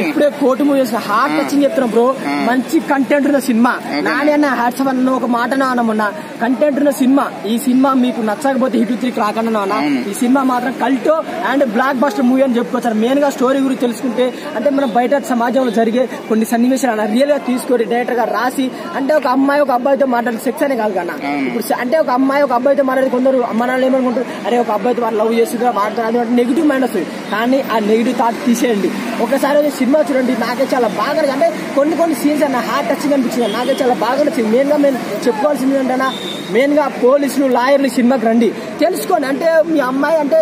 ఇప్పుడే court movies heart touching చెప్తున్నా bro. మంచి కంటెంట్ ఉన్న సినిమా. నాని అన్న హ్యాట్స్ అన్న ఒక మాట అన్న కంటెంట్ ఉన్న సినిమా. ఈ సినిమా మీకు నచ్చకపోతే హిట్ 3 రాకుండా అన్న. ఈ సినిమా మాత్రం కల్టో అండ్ బ్లాక్ బస్టర్ మూవీ అని చెప్పుకోవచ్చు. మెయిన్ గా స్టోరీ గురించి తెలుసుకుంటే అంటే మనం బయట సమాజంలో జరిగే కొన్ని సన్నివేశాలు రియల్ గా తీసుకొని డైరెక్టర్ గా రాసి అంటే ఒక అమ్మాయి ఒక అబ్బాయితో మాట్లాడే సెక్స్ అనే కాదు కన్నా. ఇప్పుడు అంటే ఒక అమ్మాయి ఒక అబ్బాయితో మాట్లాడి కొందరు అమ్మ నాన్న ఏమనుకుంటారు, అరే ఒక అబ్బాయితో వాళ్ళు లవ్ చేస్తుందా మాట్లాడాలి నెగిటివ్ మైండ్ వస్తుంది. కానీ ఆ నెగిటివ్ థాట్ తీసేయండి. ఒకసారి సినిమా చూడండి. నాకే చాలా బాగా అంటే కొన్ని సీన్స్ అన్న హార్ట్ టచింగ్ అనిపించింది. నాకే చాలా బాగా నచ్చింది. మెయిన్ గా మేము చెప్పుకోవాల్సింది ఏంటన్నా, మెయిన్ గా పోలీసులు లాయర్లు సినిమాకి రండి తెలుసుకోండి. అంటే మీ అమ్మాయి అంటే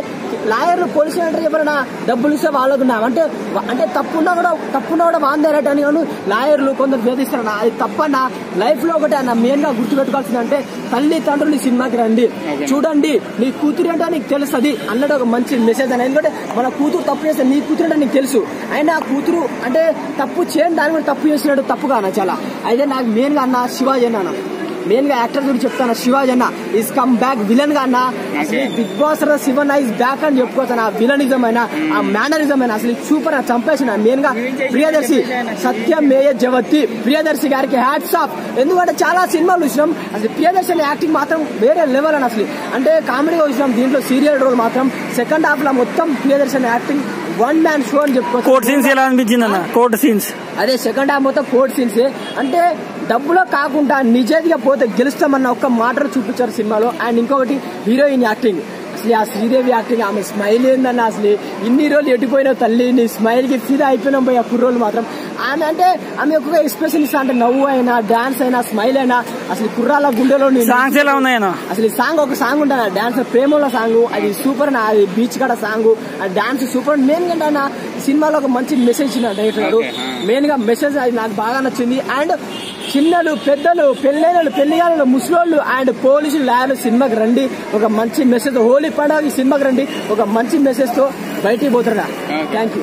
లాయర్లు పోలీసులు అంటే ఎవరైనా డబ్బులు ఇస్తే వాళ్ళకున్నా అంటే అంటే తప్పున్నా కూడా వాందేరట అని లాయర్లు కొందరు వేధిస్తారు. అది తప్పన్నా. లైఫ్ లో ఒకటి అన్న మెయిన్ గా గుర్తుపెట్టుకోవాల్సింది అంటే తల్లిదండ్రులు సినిమాకి రండి, చూడండి. నీ కూతురు అంటే నీకు తెలుస్తుంది అన్నట్టు ఒక మంచి మెసేజ్ అని. ఎందుకంటే మన కూతురు తప్పు చేస్తే నీ కూతురు అంటే నీకు తెలుసు. అయినా ఆ కూతురు అంటే తప్పు చేయని దాని కూడా తప్పు చేసినాడు తప్పుగా అన్న చాలా. అయితే నాకు మెయిన్ గా అన్న శివాజీ అన్న మెయిన్ గా యాక్టర్ గురించి చెప్తాను. శివాజీ అన్న ఈజ్ కమ్ బ్యాక్ విలన్ గా అన్న. అసలు big boss Shivanna is back అని చెప్పుకోవచ్చు. ఆ విలనిజం అయినా ఆ మేనరిజం అయినా అసలు సూపర్ చంపేసిన. మెయిన్ గా ప్రియదర్శి సత్యమేయ జవతి ప్రియదర్శి గారికి హ్యాట్స్ ఆఫ్. ఎందుకంటే చాలా సినిమాలు చూసినాం. అసలు ప్రియదర్శి యాక్టింగ్ మాత్రం వేరే లెవెల్ అని. అసలు అంటే కామెడీగా చూసినాం. దీంట్లో సీరియల్ రోల్ మాత్రం సెకండ్ హాఫ్ లో మొత్తం Priyadarshi acting one man show అని చెప్పుకోవచ్చు. కోర్ట్ సీన్స్ ఎలా అనిపించింది అన్న? కోర్ట్ సీన్స్ అదే సెకండ్ హాఫ్ మొత్తం కోర్ట్ సీన్స్. అంటే డబ్బులో కాకుండా నిజాయితీగా పోతే గెలుస్తామన్న ఒక్క మాటలు చూపించారు సినిమాలో. అండ్ ఇంకొకటి హీరోయిన్ యాక్టింగ్. అసలు ఆ శ్రీదేవి యాక్టింగ్, ఆమె స్మైల్ ఏందన్న. అసలు ఇన్ని రోజులు ఎట్టిపోయిన తల్లి నీ స్మైల్ కి ఫీల్ అయిపోయినాం పోయి ఆ కుర్రోలు మాత్రం. ఆమె అంటే ఆమె ఒక్కొక్క ఎక్స్ప్రెషన్ ఇస్తా అంటే నవ్వు అయినా డాన్స్ అయినా స్మైల్ అయినా అసలు కుర్రాల గుండెలో సాంగ్స్ ఎలా ఉన్నాయన. అసలు ఈ సాంగ్ ఒక సాంగ్ ఉంటాను డాన్స్ ప్రేమలో సాంగ్ అది సూపర్ అన్న. అది బీచ్ కాడ సాంగ్ ఆ డాన్స్ సూపర్. మెయిన్ గా అన్న సినిమాలో ఒక మంచి మెసేజ్ డైరెక్టర్ గారు. మెయిన్ గా మెసేజ్ అది నాకు బాగా నచ్చింది. అండ్ చిన్నలు పెద్దలు పెళ్ళైన పెళ్లిగాళ్ళు ముసలోళ్ళు అండ్ పోలీసులు లాయర్లు సినిమాకి రండి. ఒక మంచి మెసేజ్ హోలీ పండుగ సినిమాకి రండి. ఒక మంచి మెసేజ్ తో బయటికి పోతారా. Thank you.